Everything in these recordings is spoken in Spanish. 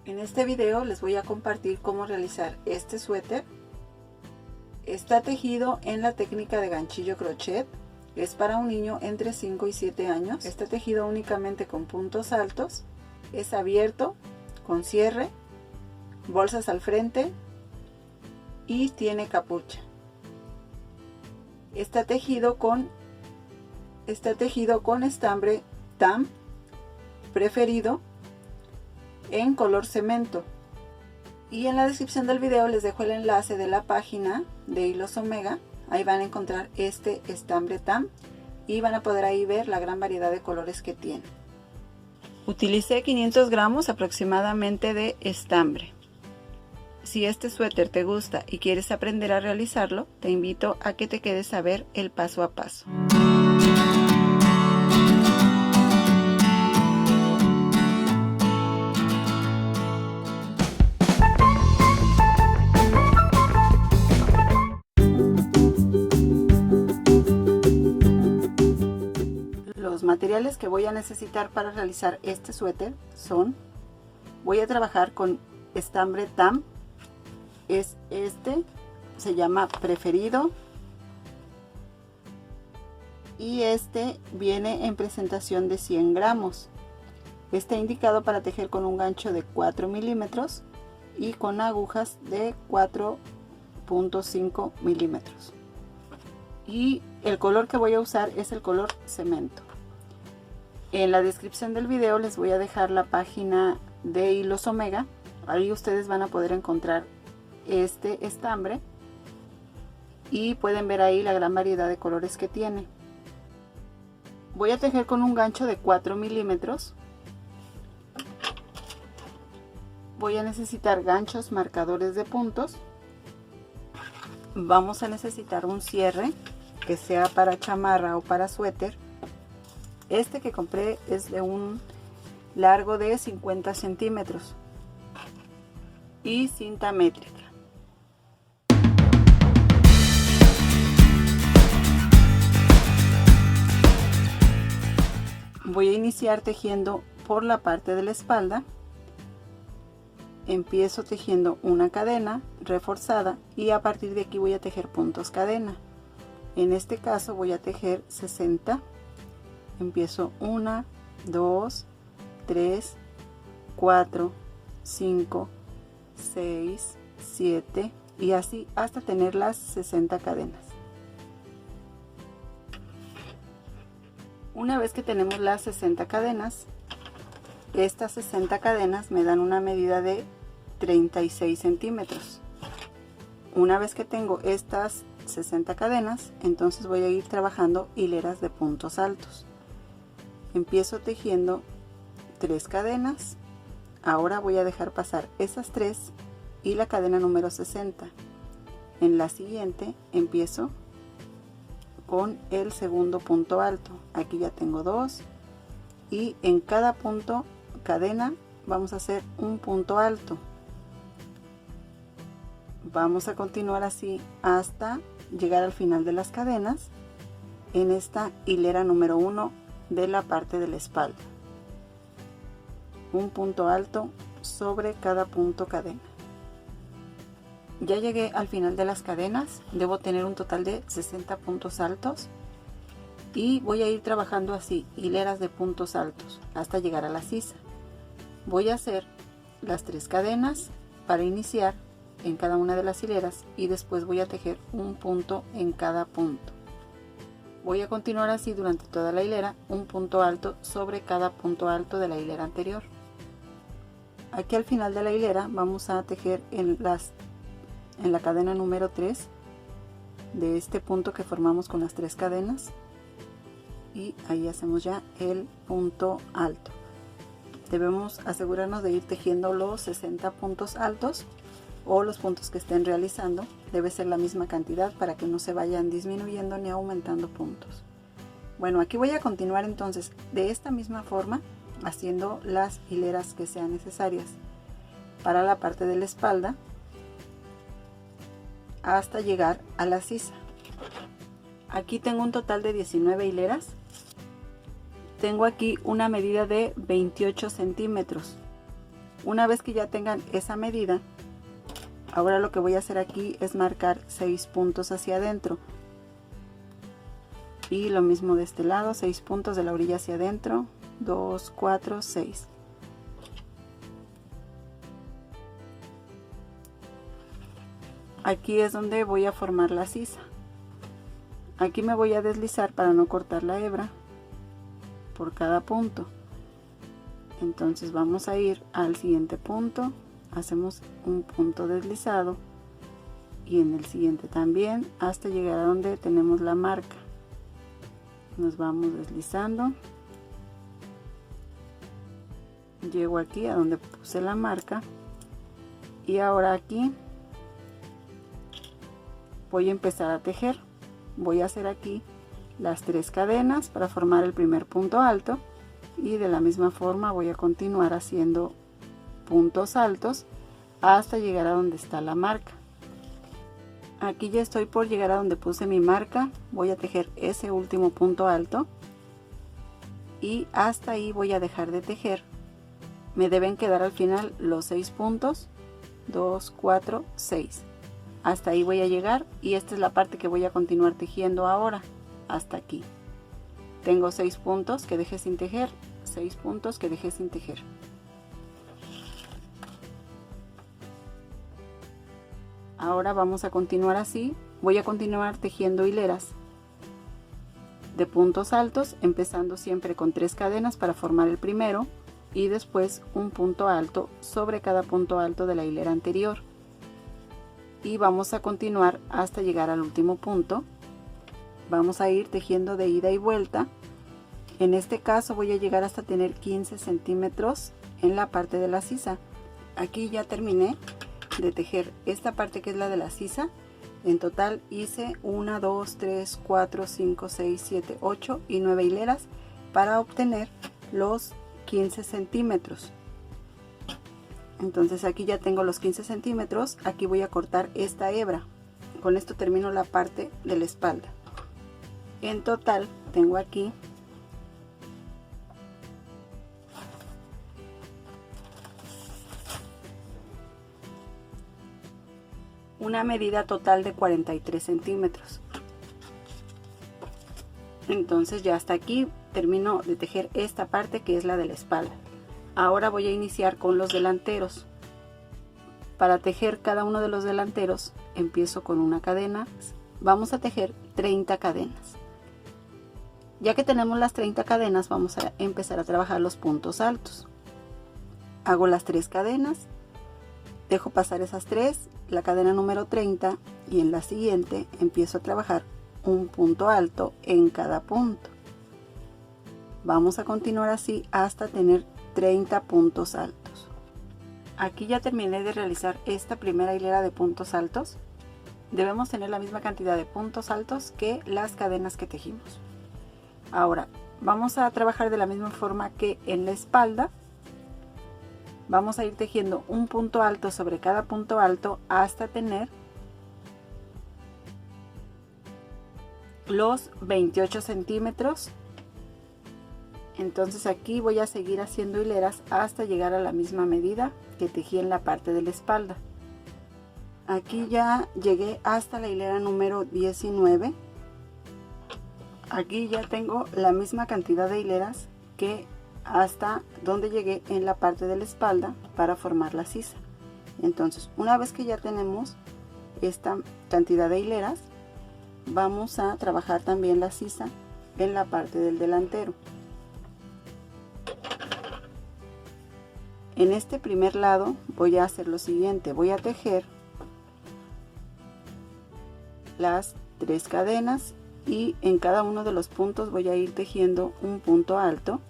En este video les voy a compartir cómo realizar este suéter. Está tejido en la técnica de ganchillo crochet. Es para un niño entre 5 y 7 años. Está tejido únicamente con puntos altos. Es abierto, con cierre, bolsas al frente y tiene capucha. Está tejido con estambre TAM preferido en color cemento. Y en la descripción del video les dejo el enlace de la página de Hilos Omega. Ahí van a encontrar este estambre TAM y van a poder ahí ver la gran variedad de colores que tiene. Utilicé 500 gramos aproximadamente de estambre. Si este suéter te gusta y quieres aprender a realizarlo, te invito a que te quedes a ver el paso a paso. Los materiales que voy a necesitar para realizar este suéter son: voy a trabajar con estambre TAM, es este, se llama preferido, y este viene en presentación de 100 gramos. Está indicado para tejer con un gancho de 4 milímetros y con agujas de 4.5 milímetros. Y el color que voy a usar es el color cemento. En la descripción del video les voy a dejar la página de Hilos Omega. Ahí ustedes van a poder encontrar este estambre y pueden ver ahí la gran variedad de colores que tiene. Voy a tejer con un gancho de 4 milímetros. Voy a necesitar ganchos marcadores de puntos. Vamos a necesitar un cierre que sea para chamarra o para suéter. Este que compré es de un largo de 50 centímetros y cinta métrica. Voy a iniciar tejiendo por la parte de la espalda. Empiezo tejiendo una cadena reforzada y a partir de aquí voy a tejer puntos cadena. En este caso voy a tejer 60. Empiezo 1, 2, 3, 4, 5, 6, 7 y así hasta tener las 60 cadenas. Una vez que tenemos las 60 cadenas, estas 60 cadenas me dan una medida de 36 centímetros. Una vez que tengo estas 60 cadenas, entonces voy a ir trabajando hileras de puntos altos. Empiezo tejiendo 3 cadenas. Ahora voy a dejar pasar esas 3 y la cadena número 60. En la siguiente empiezo con el segundo punto alto. Aquí ya tengo 2 y en cada punto cadena vamos a hacer un punto alto. Vamos a continuar así hasta llegar al final de las cadenas en esta hilera número 1 de la parte de la espalda. Un punto alto sobre cada punto cadena. Ya llegué al final de las cadenas. Debo tener un total de 60 puntos altos y voy a ir trabajando así hileras de puntos altos hasta llegar a la sisa. Voy a hacer las 3 cadenas para iniciar en cada una de las hileras y después voy a tejer un punto en cada punto. Voy a continuar así durante toda la hilera, un punto alto sobre cada punto alto de la hilera anterior. Aquí al final de la hilera vamos a tejer en la cadena número 3 de este punto que formamos con las 3 cadenas y ahí hacemos ya el punto alto. Debemos asegurarnos de ir tejiendo los 60 puntos altos o los puntos que estén realizando. Debe ser la misma cantidad para que no se vayan disminuyendo ni aumentando puntos. Bueno, aquí voy a continuar entonces de esta misma forma haciendo las hileras que sean necesarias para la parte de la espalda hasta llegar a la sisa. Aquí tengo un total de 19 hileras. Tengo aquí una medida de 28 centímetros. Una vez que ya tengan esa medida, ahora lo que voy a hacer aquí es marcar 6 puntos hacia adentro. Y lo mismo de este lado, 6 puntos de la orilla hacia adentro, 2, 4, 6. Aquí es donde voy a formar la sisa. Aquí me voy a deslizar para no cortar la hebra por cada punto. Entonces vamos a ir al siguiente punto, hacemos un punto deslizado y en el siguiente también hasta llegar a donde tenemos la marca. Nos vamos deslizando, llego aquí a donde puse la marca y ahora aquí voy a empezar a tejer. Voy a hacer aquí las 3 cadenas para formar el primer punto alto y de la misma forma voy a continuar haciendo puntos altos hasta llegar a donde está la marca. Aquí ya estoy por llegar a donde puse mi marca, voy a tejer ese último punto alto y hasta ahí voy a dejar de tejer. Me deben quedar al final los 6 puntos, 2, 4, 6. Hasta ahí voy a llegar y esta es la parte que voy a continuar tejiendo ahora, hasta aquí. Tengo 6 puntos que dejé sin tejer, 6 puntos que dejé sin tejer. Ahora vamos a continuar así, voy a continuar tejiendo hileras de puntos altos, empezando siempre con 3 cadenas para formar el primero y después un punto alto sobre cada punto alto de la hilera anterior. Y vamos a continuar hasta llegar al último punto. Vamos a ir tejiendo de ida y vuelta. En este caso voy a llegar hasta tener 15 centímetros en la parte de la sisa. Aquí ya terminé de tejer esta parte que es la de la sisa. En total hice 1, 2, 3, 4, 5, 6, 7, 8 y 9 hileras para obtener los 15 centímetros. Entonces aquí ya tengo los 15 centímetros. Aquí voy a cortar esta hebra. Con esto termino la parte de la espalda. En total tengo aquí una medida total de 43 centímetros. Entonces ya hasta aquí termino de tejer esta parte que es la de la espalda. Ahora voy a iniciar con los delanteros. Para tejer cada uno de los delanteros empiezo con una cadena. Vamos a tejer 30 cadenas. Ya que tenemos las 30 cadenas, vamos a empezar a trabajar los puntos altos. Hago las 3 cadenas, dejo pasar esas 3, la cadena número 30 y en la siguiente empiezo a trabajar un punto alto en cada punto. Vamos a continuar así hasta tener 30 puntos altos. Aquí ya terminé de realizar esta primera hilera de puntos altos. Debemos tener la misma cantidad de puntos altos que las cadenas que tejimos. Ahora vamos a trabajar de la misma forma que en la espalda. Vamos a ir tejiendo un punto alto sobre cada punto alto hasta tener los 28 centímetros. Entonces aquí voy a seguir haciendo hileras hasta llegar a la misma medida que tejí en la parte de la espalda. Aquí ya llegué hasta la hilera número 19. Aquí ya tengo la misma cantidad de hileras que hasta donde llegué en la parte de la espalda para formar la sisa. Entonces una vez que ya tenemos esta cantidad de hileras, vamos a trabajar también la sisa en la parte del delantero. En este primer lado voy a hacer lo siguiente, voy a tejer las 3 cadenas y en cada uno de los puntos voy a ir tejiendo un punto alto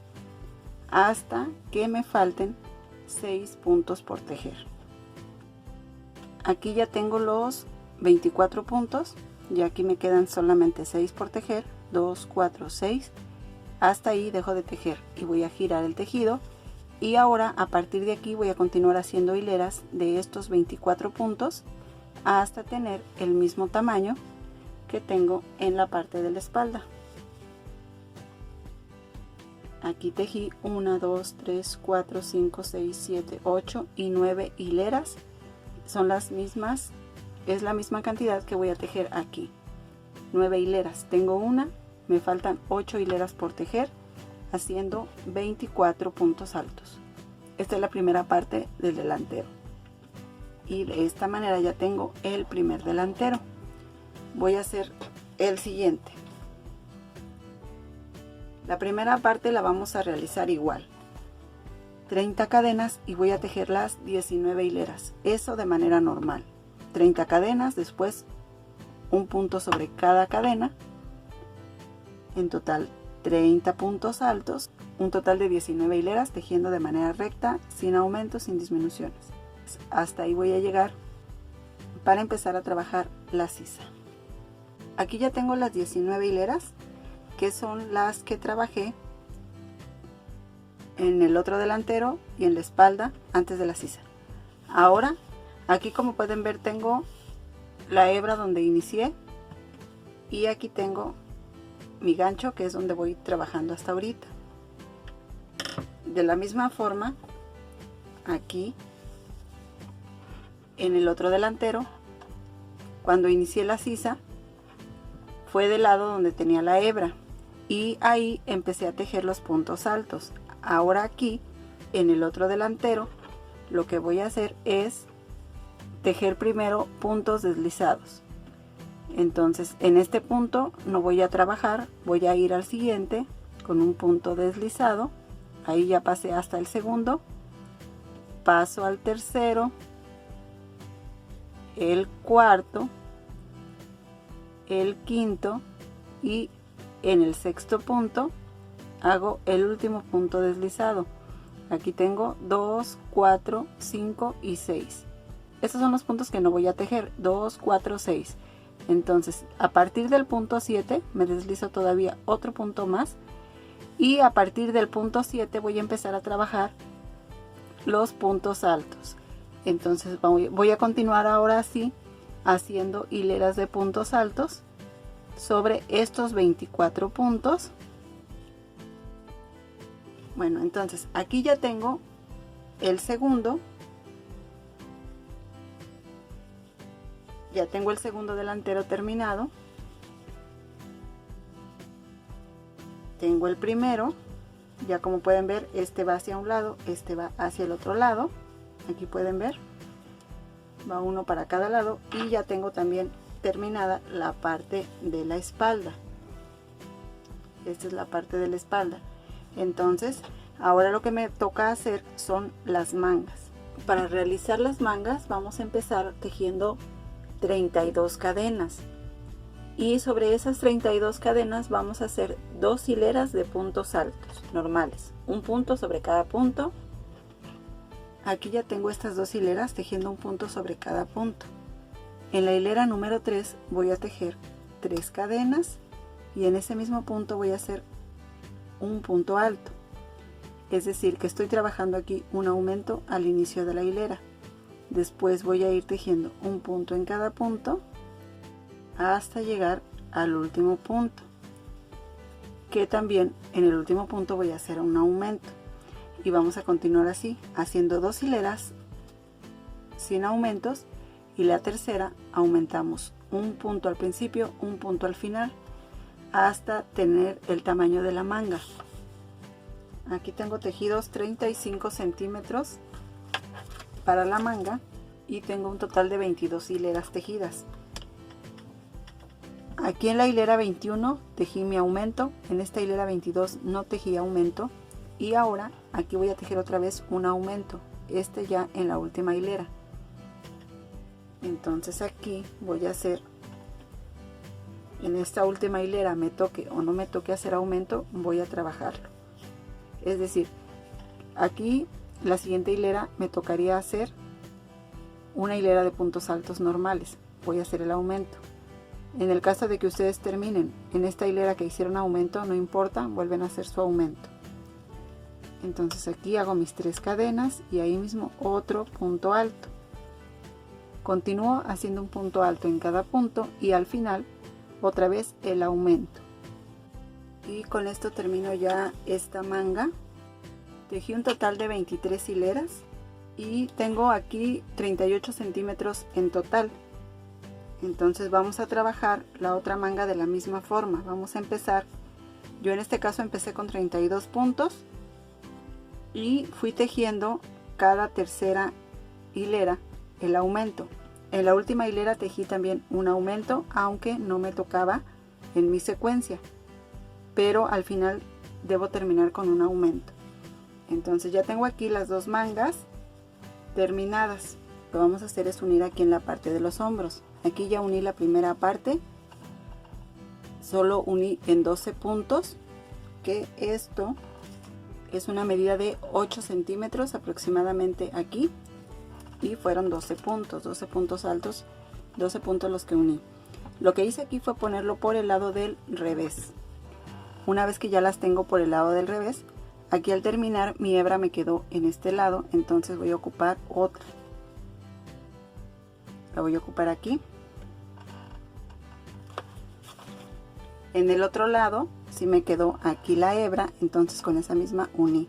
hasta que me falten 6 puntos por tejer. Aquí ya tengo los 24 puntos y aquí me quedan solamente 6 por tejer, 2, 4, 6. Hasta ahí dejo de tejer y voy a girar el tejido. Y ahora a partir de aquí voy a continuar haciendo hileras de estos 24 puntos hasta tener el mismo tamaño que tengo en la parte de la espalda. Aquí tejí 1, 2, 3, 4, 5, 6, 7, 8 y 9 hileras. Son las mismas, es la misma cantidad que voy a tejer aquí. 9 hileras. Tengo una, me faltan 8 hileras por tejer, haciendo 24 puntos altos. Esta es la primera parte del delantero. Y de esta manera ya tengo el primer delantero. Voy a hacer el siguiente. La primera parte la vamos a realizar igual. 30 cadenas y voy a tejer las 19 hileras. Eso de manera normal. 30 cadenas, después un punto sobre cada cadena. En total 30 puntos altos. Un total de 19 hileras tejiendo de manera recta, sin aumentos, sin disminuciones. Hasta ahí voy a llegar para empezar a trabajar la sisa. Aquí ya tengo las 19 hileras, que son las que trabajé en el otro delantero y en la espalda antes de la sisa. Ahora aquí, como pueden ver, tengo la hebra donde inicié y aquí tengo mi gancho, que es donde voy trabajando hasta ahorita. De la misma forma, aquí en el otro delantero, cuando inicié la sisa, fue del lado donde tenía la hebra y ahí empecé a tejer los puntos altos. Ahora aquí en el otro delantero lo que voy a hacer es tejer primero puntos deslizados. Entonces en este punto no voy a trabajar, voy a ir al siguiente con un punto deslizado. Ahí ya pasé hasta el segundo, paso al tercero, el cuarto, el quinto y en el sexto punto hago el último punto deslizado. Aquí tengo 2, 4, 5 y 6. Estos son los puntos que no voy a tejer, 2, 4, 6. Entonces a partir del punto 7 me deslizo todavía otro punto más y a partir del punto 7 voy a empezar a trabajar los puntos altos. Entonces voy a continuar ahora así, haciendo hileras de puntos altos sobre estos 24 puntos. Bueno, entonces aquí ya tengo el segundo. Ya tengo el segundo delantero terminado. Tengo el primero. Ya como pueden ver, este va hacia un lado, este va hacia el otro lado. Aquí pueden ver. Va uno para cada lado y ya tengo también terminada la parte de la espalda. Esta es la parte de la espalda. Entonces ahora lo que me toca hacer son las mangas. Para realizar las mangas vamos a empezar tejiendo 32 cadenas y sobre esas 32 cadenas vamos a hacer 2 hileras de puntos altos normales, un punto sobre cada punto. Aquí ya tengo estas 2 hileras tejiendo un punto sobre cada punto. En la hilera número 3 voy a tejer 3 cadenas y en ese mismo punto voy a hacer un punto alto, es decir que estoy trabajando aquí un aumento al inicio de la hilera. Después voy a ir tejiendo un punto en cada punto hasta llegar al último punto, que también en el último punto voy a hacer un aumento y vamos a continuar así haciendo 2 hileras sin aumentos y la tercera aumentamos un punto al principio, un punto al final hasta tener el tamaño de la manga. Aquí tengo tejidos 35 centímetros para la manga y tengo un total de 22 hileras tejidas. Aquí en la hilera 21 tejí mi aumento, en esta hilera 22 no tejí aumento y ahora aquí voy a tejer otra vez un aumento, este ya en la última hilera. Entonces aquí voy a hacer, en esta última hilera me toque o no me toque hacer aumento, voy a trabajarlo. Es decir, aquí la siguiente hilera me tocaría hacer una hilera de puntos altos normales, voy a hacer el aumento. En el caso de que ustedes terminen en esta hilera que hicieron aumento, no importa, vuelven a hacer su aumento. Entonces aquí hago mis 3 cadenas y ahí mismo otro punto alto. Continúo haciendo un punto alto en cada punto y al final otra vez el aumento. Y con esto termino ya esta manga. Tejí un total de 23 hileras y tengo aquí 38 centímetros en total. Entonces vamos a trabajar la otra manga de la misma forma. Vamos a empezar, yo en este caso empecé con 32 puntos y fui tejiendo cada tercera hilera el aumento. En la última hilera tejí también un aumento, aunque no me tocaba en mi secuencia, pero al final debo terminar con un aumento. Entonces ya tengo aquí las dos mangas terminadas. Lo que vamos a hacer es unir aquí en la parte de los hombros. Aquí ya uní la primera parte, solo uní en 12 puntos, que esto es una medida de 8 centímetros aproximadamente aquí, y fueron 12 puntos altos, 12 puntos los que uní. Lo que hice aquí fue ponerlo por el lado del revés. Una vez que ya las tengo por el lado del revés, aquí al terminar mi hebra me quedó en este lado, entonces voy a ocupar otra. La voy a ocupar aquí. En el otro lado sí me quedó aquí la hebra, entonces con esa misma uní,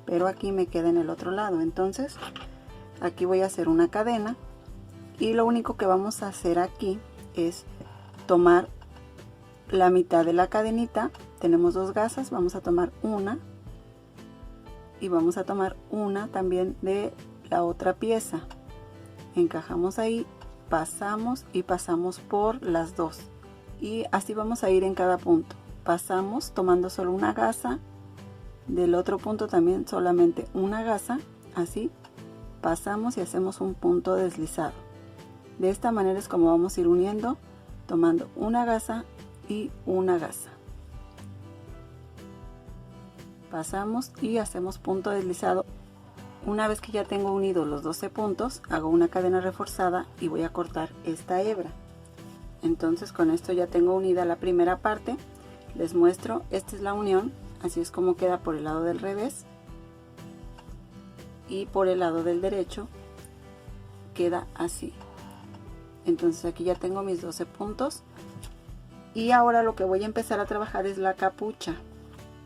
pero aquí me queda en el otro lado. Entonces aquí voy a hacer una cadena y lo único que vamos a hacer aquí es tomar la mitad de la cadenita. Tenemos dos gasas, vamos a tomar una y vamos a tomar una también de la otra pieza. Encajamos ahí, pasamos y pasamos por las dos, y así vamos a ir en cada punto. Pasamos tomando solo una gasa, del otro punto también solamente una gasa, así pasamos y hacemos un punto deslizado. De esta manera es como vamos a ir uniendo, tomando una gasa y una gasa. Pasamos y hacemos punto deslizado. Una vez que ya tengo unidos los 12 puntos, hago una cadena reforzada y voy a cortar esta hebra. Entonces con esto ya tengo unida la primera parte. Les muestro, esta es la unión, así es como queda por el lado del revés, y por el lado del derecho queda así. Entonces aquí ya tengo mis 12 puntos y ahora lo que voy a empezar a trabajar es la capucha.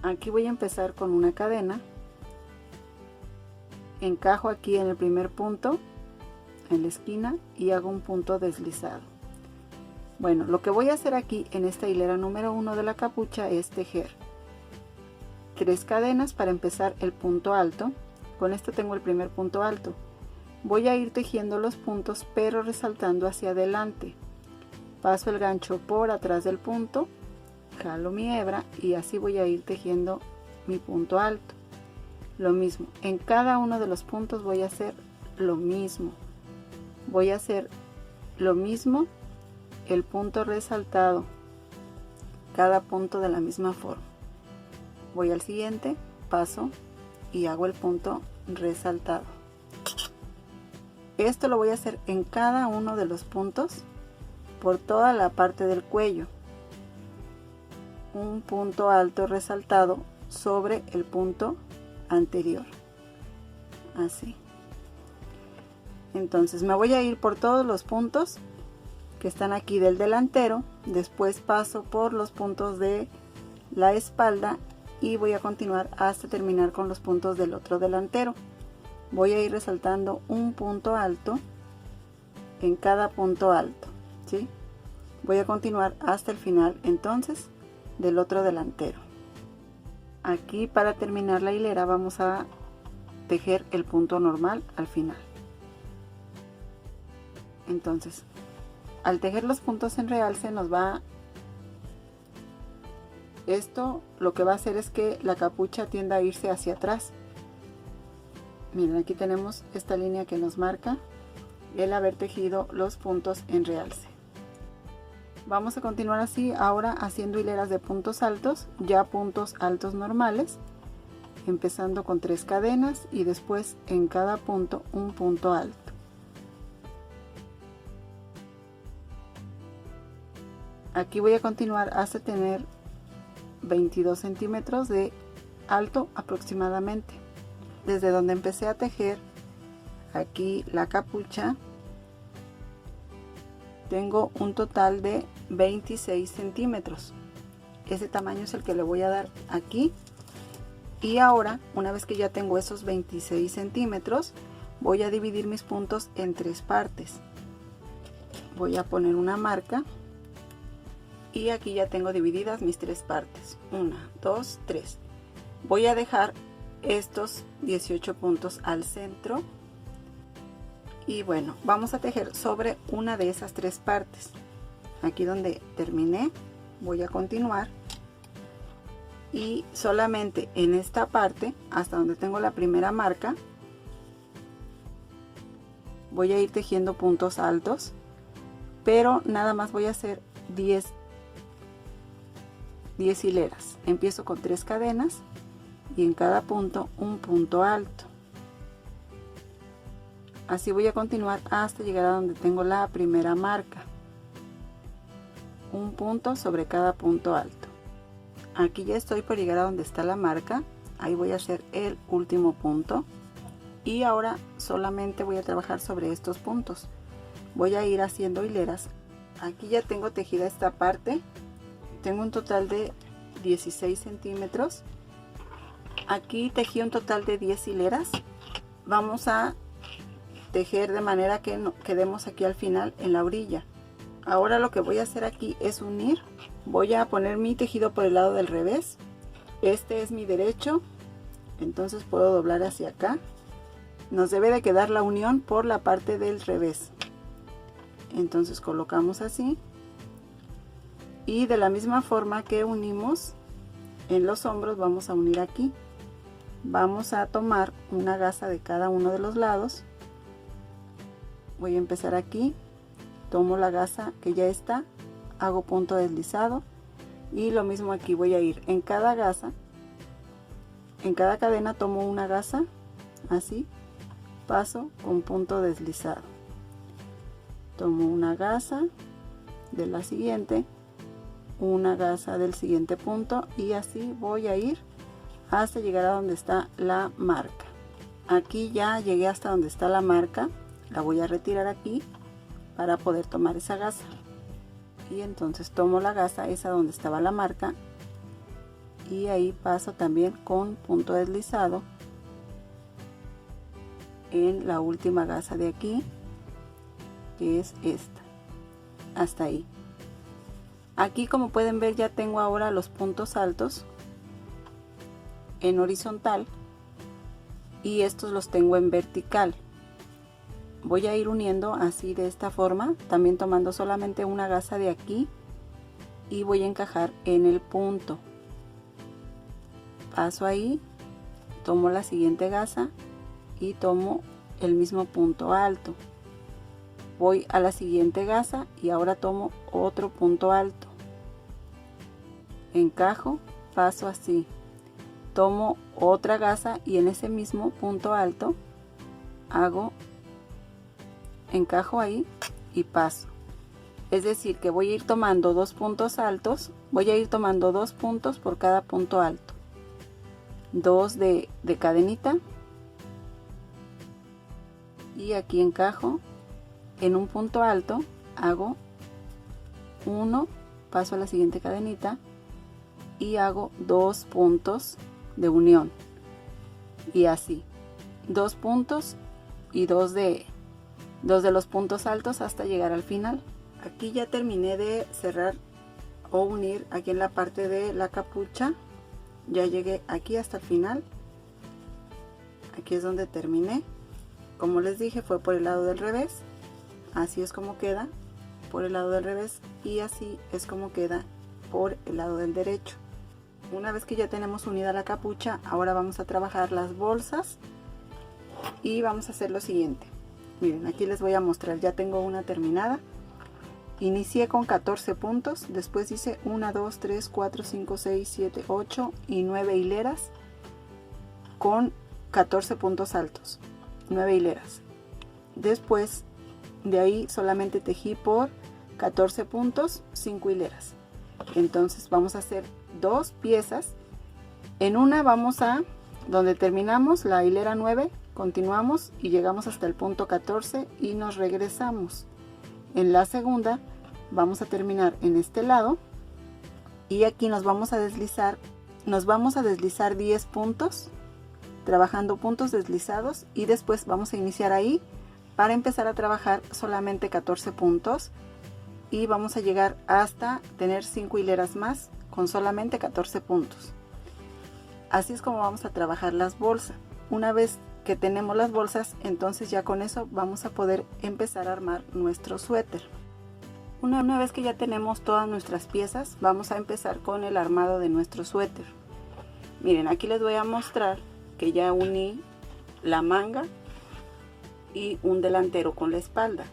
Aquí voy a empezar con una cadena, encajo aquí en el primer punto en la esquina y hago un punto deslizado. Bueno, lo que voy a hacer aquí en esta hilera número 1 de la capucha es tejer 3 cadenas para empezar el punto alto. Con esto tengo el primer punto alto. Voy a ir tejiendo los puntos pero resaltando hacia adelante. Paso el gancho por atrás del punto, jalo mi hebra y así voy a ir tejiendo mi punto alto. Lo mismo, en cada uno de los puntos voy a hacer lo mismo. Voy a hacer lo mismo, el punto resaltado, cada punto de la misma forma. Voy al siguiente, paso y hago el punto resaltado. Esto lo voy a hacer en cada uno de los puntos por toda la parte del cuello. Un punto alto resaltado sobre el punto anterior, así. Entonces me voy a ir por todos los puntos que están aquí del delantero, después paso por los puntos de la espalda y voy a continuar hasta terminar con los puntos del otro delantero. Voy a ir resaltando un punto alto en cada punto alto, ¿sí? Voy a continuar hasta el final entonces del otro delantero. Aquí para terminar la hilera vamos a tejer el punto normal al final. Entonces al tejer los puntos en realce nos va, esto lo que va a hacer es que la capucha tienda a irse hacia atrás. Miren, aquí tenemos esta línea que nos marca el haber tejido los puntos en realce. Vamos a continuar así ahora haciendo hileras de puntos altos, ya puntos altos normales, empezando con 3 cadenas y después en cada punto un punto alto. Aquí voy a continuar hasta tener 22 centímetros de alto aproximadamente. Desde donde empecé a tejer aquí la capucha tengo un total de 26 centímetros. ese tamaño es el que le voy a dar aquí. Y ahora, una vez que ya tengo esos 26 centímetros, voy a dividir mis puntos en 3 partes. Voy a poner una marca y aquí ya tengo divididas mis 3 partes. 1, 2, 3. Voy a dejar estos 18 puntos al centro. Y bueno, vamos a tejer sobre una de esas 3 partes. Aquí donde terminé, voy a continuar. Y solamente en esta parte, hasta donde tengo la primera marca, voy a ir tejiendo puntos altos, pero nada más voy a hacer 10 hileras. Empiezo con 3 cadenas y en cada punto un punto alto. Así voy a continuar hasta llegar a donde tengo la primera marca. Un punto sobre cada punto alto. Aquí ya estoy por llegar a donde está la marca. Ahí voy a hacer el último punto. Y ahora solamente voy a trabajar sobre estos puntos. Voy a ir haciendo hileras. Aquí ya tengo tejida esta parte. Tengo un total de 16 centímetros. Aquí tejí un total de 10 hileras. Vamos a tejer de manera que quedemos aquí al final en la orilla. Ahora lo que voy a hacer aquí es unir. Voy a poner mi tejido por el lado del revés. Este es mi derecho, entonces puedo doblar hacia acá. Nos debe de quedar la unión por la parte del revés. Entonces colocamos así. Y de la misma forma que unimos en los hombros, vamos a unir aquí. Vamos a tomar una gasa de cada uno de los lados. Voy a empezar aquí. Tomo la gasa que ya está, hago punto deslizado y lo mismo aquí. Voy a ir en cada gasa, en cada cadena tomo una gasa, así, paso con punto deslizado, tomo una gasa de la siguiente, una gasa del siguiente punto y así voy a ir hasta llegar a donde está la marca. Aquí ya llegué hasta donde está la marca, la voy a retirar aquí para poder tomar esa gasa. Y entonces tomo la gasa esa donde estaba la marca y ahí paso también con punto deslizado en la última gasa de aquí, que es esta, hasta ahí. Aquí, como pueden ver, ya tengo ahora los puntos altos en horizontal y estos los tengo en vertical. Voy a ir uniendo así de esta forma, también tomando solamente una gasa de aquí y voy a encajar en el punto. Paso ahí, tomo la siguiente gasa y tomo el mismo punto alto. Voy a la siguiente gasa y ahora tomo otro punto alto. Encajo, paso así, tomo otra gasa y en ese mismo punto alto encajo ahí y paso. Es decir, que voy a ir tomando 2 puntos altos, voy a ir tomando 2 puntos por cada punto alto, 2 de cadenita y aquí encajo en un punto alto, hago 1, paso a la siguiente cadenita y hago 2 puntos de unión y así 2 puntos y 2 de los puntos altos hasta llegar al final. Aquí ya terminé de cerrar o unir aquí en la parte de la capucha. Ya llegué aquí hasta el final. Aquí es donde terminé. Como les dije, fue por el lado del revés. Así es como queda por el lado del revés y así es como queda por el lado del derecho. Una vez que ya tenemos unida la capucha, ahora vamos a trabajar las bolsas y vamos a hacer lo siguiente. Miren, aquí les voy a mostrar, ya tengo una terminada. Inicié con 14 puntos, después hice 1, 2, 3, 4, 5, 6, 7, 8 y 9 hileras con 14 puntos altos, 9 hileras. Después de ahí solamente tejí por 14 puntos, 5 hileras. Entonces vamos a hacer 2 piezas. En una vamos a, donde terminamos la hilera 9, continuamos y llegamos hasta el punto 14 y nos regresamos. En la segunda vamos a terminar en este lado y aquí nos vamos a deslizar 10 puntos, trabajando puntos deslizados, y después vamos a iniciar ahí para empezar a trabajar solamente 14 puntos y vamos a llegar hasta tener 5 hileras más con solamente 14 puntos. Así es como vamos a trabajar las bolsas. Una vez que tenemos las bolsas, entonces ya con eso vamos a poder empezar a armar nuestro suéter. Una vez que ya tenemos todas nuestras piezas, vamos a empezar con el armado de nuestro suéter. Miren, aquí les voy a mostrar que ya uní la manga y un delantero con la espalda.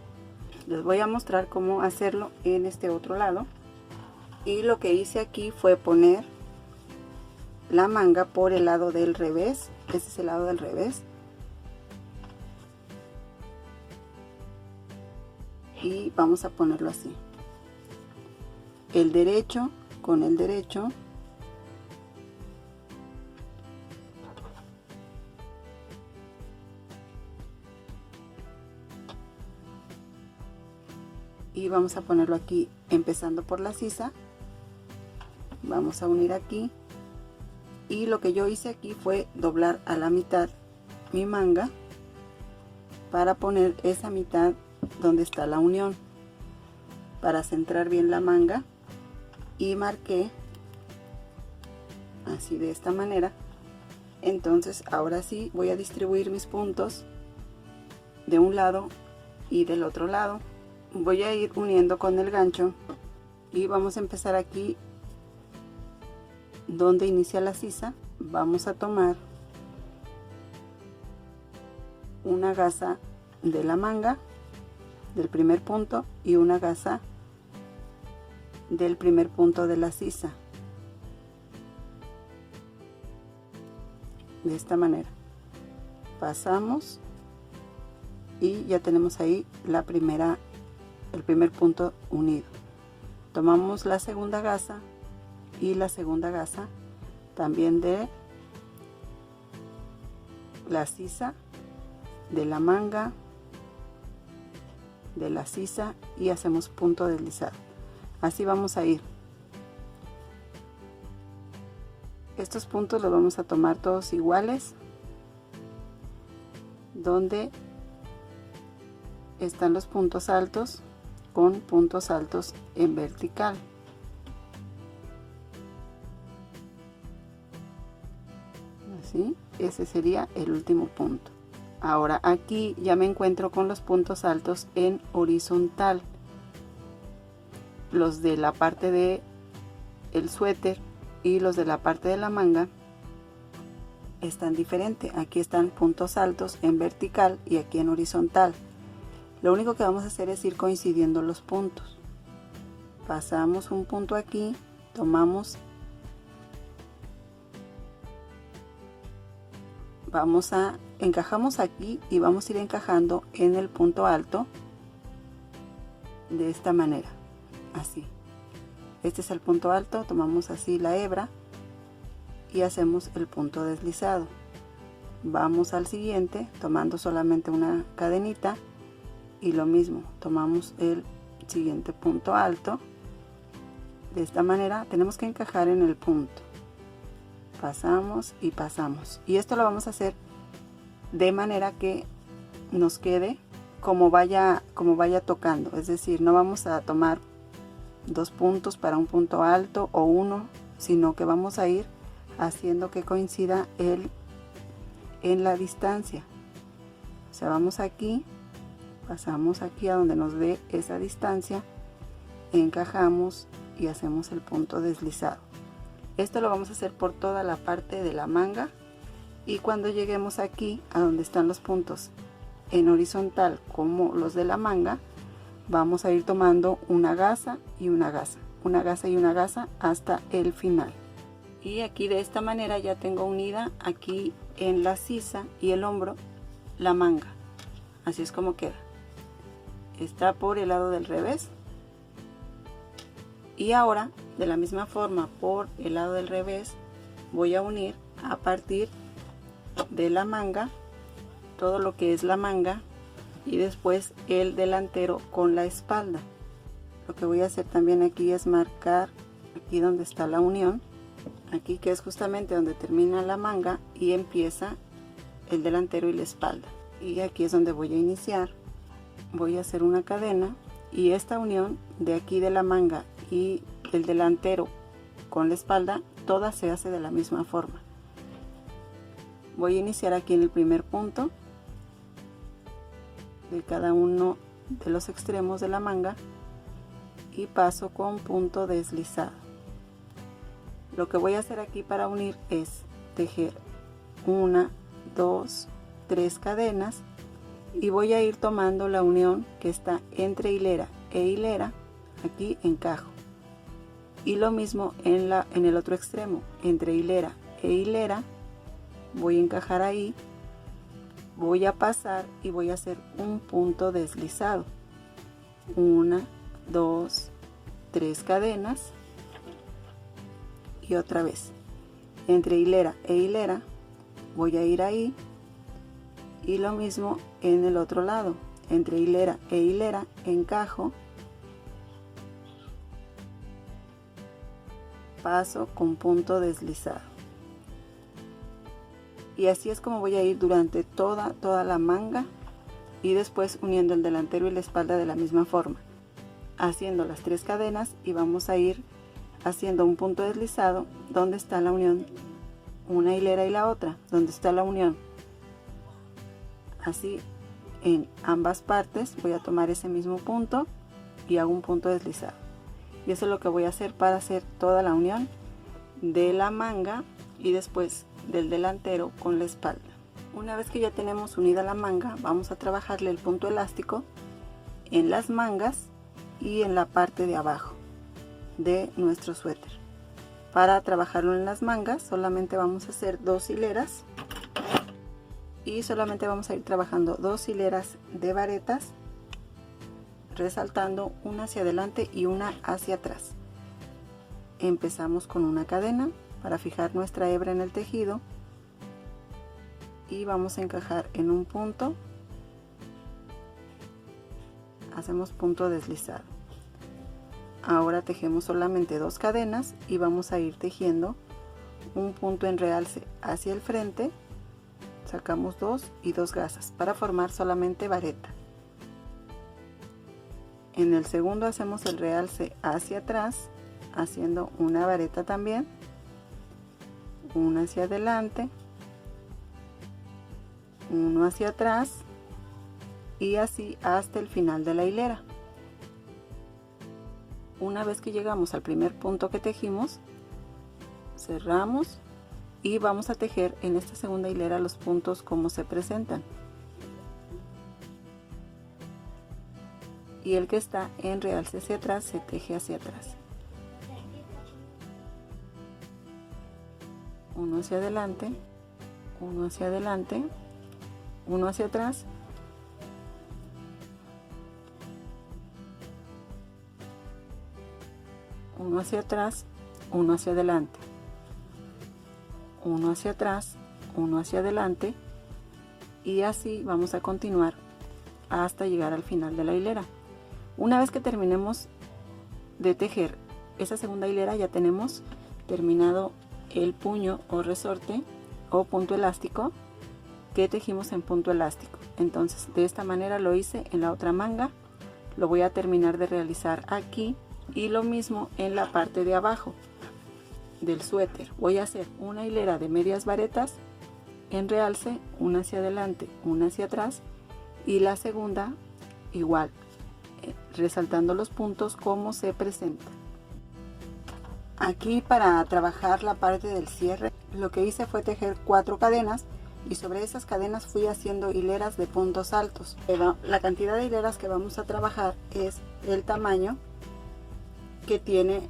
Les voy a mostrar cómo hacerlo en este otro lado. Y lo que hice aquí fue poner la manga por el lado del revés. Este es el lado del revés. Y vamos a ponerlo así. El derecho con el derecho. Y vamos a ponerlo aquí empezando por la sisa. Vamos a unir aquí. Y lo que yo hice aquí fue doblar a la mitad mi manga para poner esa mitad donde está la unión, para centrar bien la manga, y marqué así de esta manera. Entonces ahora sí voy a distribuir mis puntos de un lado y del otro lado. Voy a ir uniendo con el gancho y vamos a empezar aquí donde inicia la sisa. Vamos a tomar una gasa de la manga del primer punto y una gasa del primer punto de la sisa, de esta manera. Pasamos y ya tenemos ahí el primer punto unido. Tomamos la segunda gasa y la segunda gasa también de la sisa, de la manga, de la sisa, y hacemos punto deslizado. Así vamos a ir. Estos puntos los vamos a tomar todos iguales, donde están los puntos altos con puntos altos en vertical. Así, ese sería el último punto. Ahora aquí ya me encuentro con los puntos altos en horizontal. Los de la parte de el suéter y los de la parte de la manga están diferentes. Aquí están puntos altos en vertical y aquí en horizontal. Lo único que vamos a hacer es ir coincidiendo los puntos. Pasamos un punto aquí, encajamos aquí y vamos a ir encajando en el punto alto de esta manera, así. Este es el punto alto, tomamos así la hebra y hacemos el punto deslizado. Vamos al siguiente tomando solamente una cadenita y lo mismo, tomamos el siguiente punto alto. De esta manera tenemos que encajar en el punto. Pasamos y pasamos, y esto lo vamos a hacer de manera que nos quede como vaya tocando, es decir, no vamos a tomar 2 puntos para un punto alto o uno, sino que vamos a ir haciendo que coincida en la distancia. O sea, vamos aquí, pasamos aquí a donde nos dé esa distancia, encajamos y hacemos el punto deslizado. Esto lo vamos a hacer por toda la parte de la manga, y cuando lleguemos aquí a donde están los puntos en horizontal como los de la manga, vamos a ir tomando una gasa y una gasa, una gasa y una gasa hasta el final. Y aquí de esta manera ya tengo unida aquí en la sisa y el hombro la manga. Así es como queda. Está por el lado del revés. Y ahora de la misma forma por el lado del revés voy a unir a partir de la manga todo lo que es la manga y después el delantero con la espalda. Lo que voy a hacer también aquí es marcar aquí donde está la unión, aquí que es justamente donde termina la manga y empieza el delantero y la espalda, y aquí es donde voy a iniciar. Voy a hacer una cadena y esta unión de aquí de la manga y el delantero con la espalda, toda se hace de la misma forma. Voy a iniciar aquí en el primer punto de cada uno de los extremos de la manga y paso con punto deslizado. Lo que voy a hacer aquí para unir es tejer 1, 2, 3 cadenas y voy a ir tomando la unión que está entre hilera e hilera, aquí encajo, y lo mismo en el otro extremo, entre hilera e hilera voy a encajar ahí, voy a pasar y voy a hacer un punto deslizado, 1, 2, 3 cadenas y otra vez entre hilera e hilera voy a ir ahí, y lo mismo en el otro lado, entre hilera e hilera encajo, paso con punto deslizado, y así es como voy a ir durante toda la manga, y después uniendo el delantero y la espalda de la misma forma, haciendo las 3 cadenas, y vamos a ir haciendo un punto deslizado donde está la unión, una hilera y la otra donde está la unión. Así en ambas partes voy a tomar ese mismo punto y hago un punto deslizado, y eso es lo que voy a hacer para hacer toda la unión de la manga y después del delantero con la espalda. Una vez que ya tenemos unida la manga, vamos a trabajarle el punto elástico en las mangas y en la parte de abajo de nuestro suéter. Para trabajarlo en las mangas solamente vamos a hacer 2 hileras y solamente vamos a ir trabajando 2 hileras de varetas, resaltando una hacia adelante y una hacia atrás. Empezamos con una cadena para fijar nuestra hebra en el tejido y vamos a encajar en un punto, hacemos punto deslizado. Ahora tejemos solamente 2 cadenas y vamos a ir tejiendo un punto en realce hacia el frente, sacamos 2 y 2 gasas para formar solamente vareta. En el segundo hacemos el realce hacia atrás haciendo una vareta también, una hacia adelante, uno hacia atrás y así hasta el final de la hilera. Una vez que llegamos al primer punto que tejimos, cerramos y vamos a tejer en esta segunda hilera los puntos como se presentan, y el que está en realce hacia atrás se teje hacia atrás, uno hacia adelante, uno hacia adelante, uno hacia atrás, uno hacia atrás, uno hacia adelante, uno hacia atrás, uno hacia adelante, y así vamos a continuar hasta llegar al final de la hilera. Una vez que terminemos de tejer esa segunda hilera, ya tenemos terminado el puño o resorte o punto elástico que tejimos en punto elástico. Entonces de esta manera lo hice en la otra manga, lo voy a terminar de realizar aquí, y lo mismo en la parte de abajo del suéter. Voy a hacer una hilera de medias varetas en realce, una hacia adelante, una hacia atrás, y la segunda igual, resaltando los puntos como se presenta. Aquí para trabajar la parte del cierre, lo que hice fue tejer 4 cadenas y sobre esas cadenas fui haciendo hileras de puntos altos. Pero la cantidad de hileras que vamos a trabajar es el tamaño que tiene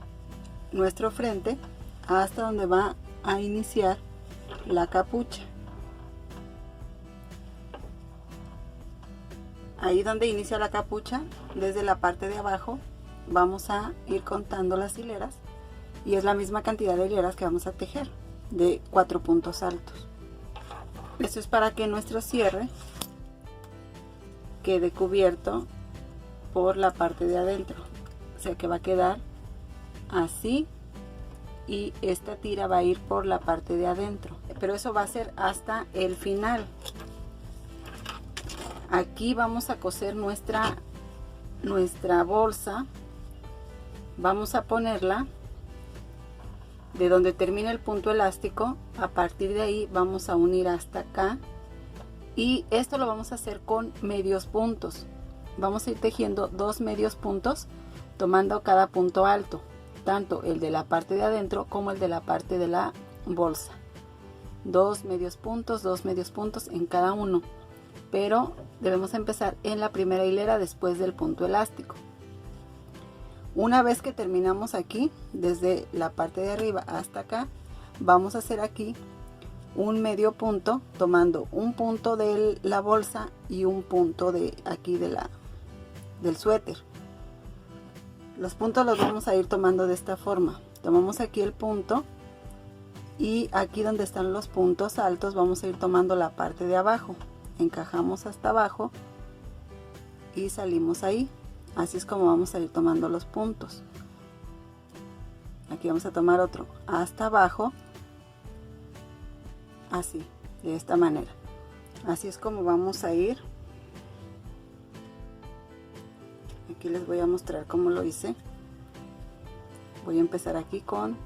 nuestro frente hasta donde va a iniciar la capucha. Ahí donde inicia la capucha, desde la parte de abajo, vamos a ir contando las hileras y es la misma cantidad de hileras que vamos a tejer, de 4 puntos altos. Esto es para que nuestro cierre quede cubierto por la parte de adentro, o sea que va a quedar así y esta tira va a ir por la parte de adentro, pero eso va a ser hasta el final. Aquí vamos a coser nuestra bolsa. Vamos a ponerla de donde termina el punto elástico. A partir de ahí vamos a unir hasta acá, y esto lo vamos a hacer con medios puntos. Vamos a ir tejiendo 2 medios puntos, tomando cada punto alto, tanto el de la parte de adentro como el de la parte de la bolsa. 2 medios puntos en cada uno, pero debemos empezar en la primera hilera después del punto elástico. Una vez que terminamos aquí, desde la parte de arriba hasta acá, vamos a hacer aquí un medio punto, tomando un punto de la bolsa y un punto de aquí del suéter. Los puntos los vamos a ir tomando de esta forma. Tomamos aquí el punto, y aquí donde están los puntos altos vamos a ir tomando la parte de abajo, encajamos hasta abajo y salimos ahí. Así es como vamos a ir tomando los puntos. Aquí vamos a tomar otro hasta abajo, así, de esta manera. Así es como vamos a ir. Aquí les voy a mostrar cómo lo hice. Voy a empezar aquí con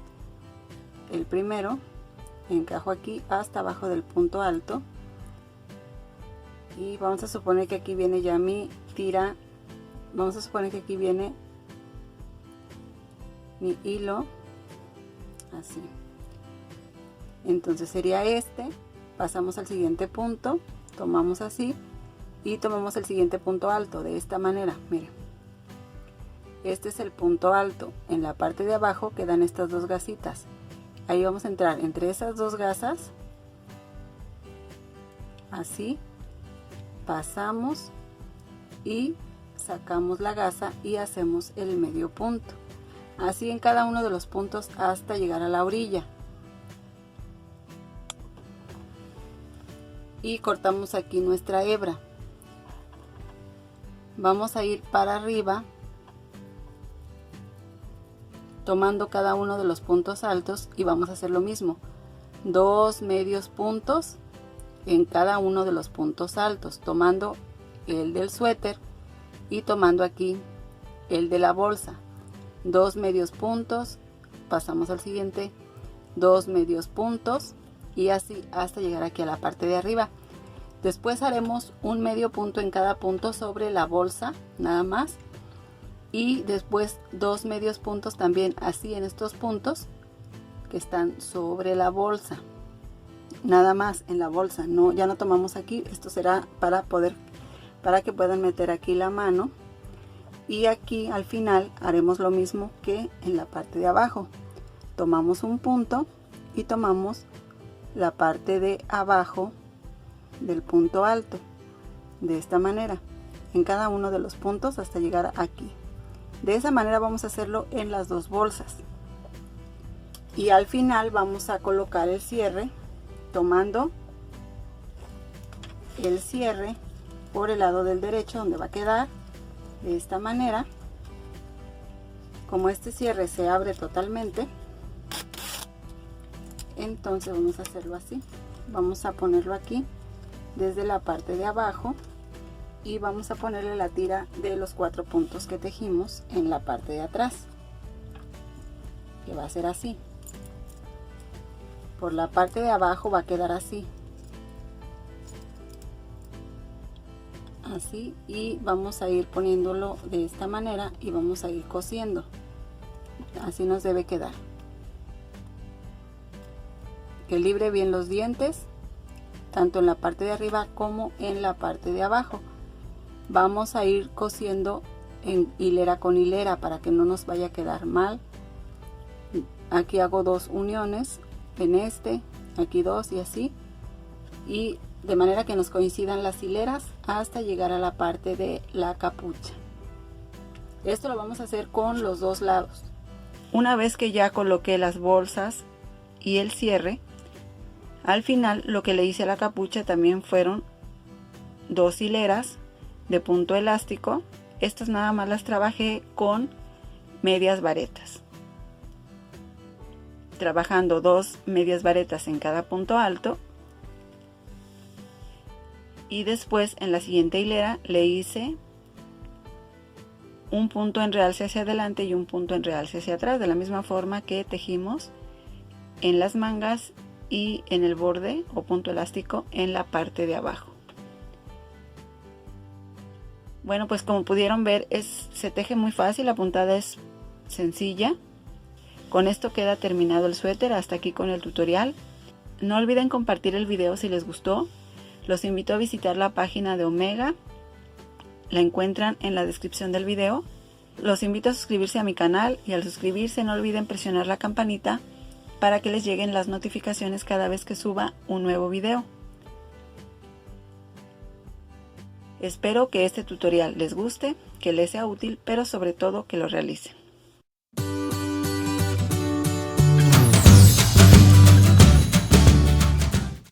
el primero, encajo aquí hasta abajo del punto alto, y vamos a suponer que aquí viene ya mi tira. Vamos a suponer que aquí viene mi hilo, así. Entonces sería este. Pasamos al siguiente punto, tomamos así y tomamos el siguiente punto alto de esta manera. Miren, este es el punto alto. En la parte de abajo quedan estas 2 gasitas. Ahí vamos a entrar entre esas 2 gasas, así. Pasamos y sacamos la gasa y hacemos el medio punto, así en cada uno de los puntos hasta llegar a la orilla, y cortamos aquí nuestra hebra. Vamos a ir para arriba tomando cada uno de los puntos altos, y vamos a hacer lo mismo, 2 medios puntos en cada uno de los puntos altos, tomando el del suéter y tomando aquí el de la bolsa. 2 medios puntos, pasamos al siguiente, 2 medios puntos, y así hasta llegar aquí a la parte de arriba. Después haremos un medio punto en cada punto sobre la bolsa, nada más, y después 2 medios puntos también así en estos puntos que están sobre la bolsa, nada más en la bolsa. No, ya no tomamos aquí. Esto será para que puedan meter aquí la mano, y aquí al final haremos lo mismo que en la parte de abajo. Tomamos un punto y tomamos la parte de abajo del punto alto, de esta manera, en cada uno de los puntos hasta llegar aquí. De esa manera vamos a hacerlo en las 2 bolsas, y al final vamos a colocar el cierre, tomando el cierre por el lado del derecho, donde va a quedar de esta manera. Como este cierre se abre totalmente, entonces vamos a hacerlo así. Vamos a ponerlo aquí desde la parte de abajo, y vamos a ponerle la tira de los 4 puntos que tejimos en la parte de atrás, que va a ser así. Por la parte de abajo va a quedar así, así, y vamos a ir poniéndolo de esta manera y vamos a ir cosiendo. Así nos debe quedar, que libre bien los dientes, tanto en la parte de arriba como en la parte de abajo. Vamos a ir cosiendo en hilera con hilera para que no nos vaya a quedar mal. Aquí hago 2 uniones en este, aquí 2 y así, y de manera que nos coincidan las hileras hasta llegar a la parte de la capucha. Esto lo vamos a hacer con los 2 lados. Una vez que ya coloqué las bolsas y el cierre, al final lo que le hice a la capucha también fueron 2 hileras de punto elástico. Estas nada más las trabajé con medias varetas. trabajando 2 medias varetas en cada punto alto, y después en la siguiente hilera le hice un punto en realce hacia adelante y un punto en realce hacia atrás, de la misma forma que tejimos en las mangas y en el borde o punto elástico en la parte de abajo. Bueno, pues como pudieron ver, se teje muy fácil, la puntada es sencilla. Con esto queda terminado el suéter. Hasta aquí con el tutorial. No olviden compartir el video si les gustó. Los invito a visitar la página de Omega, la encuentran en la descripción del video. Los invito a suscribirse a mi canal y al suscribirse no olviden presionar la campanita para que les lleguen las notificaciones cada vez que suba un nuevo video. Espero que este tutorial les guste, que les sea útil, pero sobre todo que lo realicen.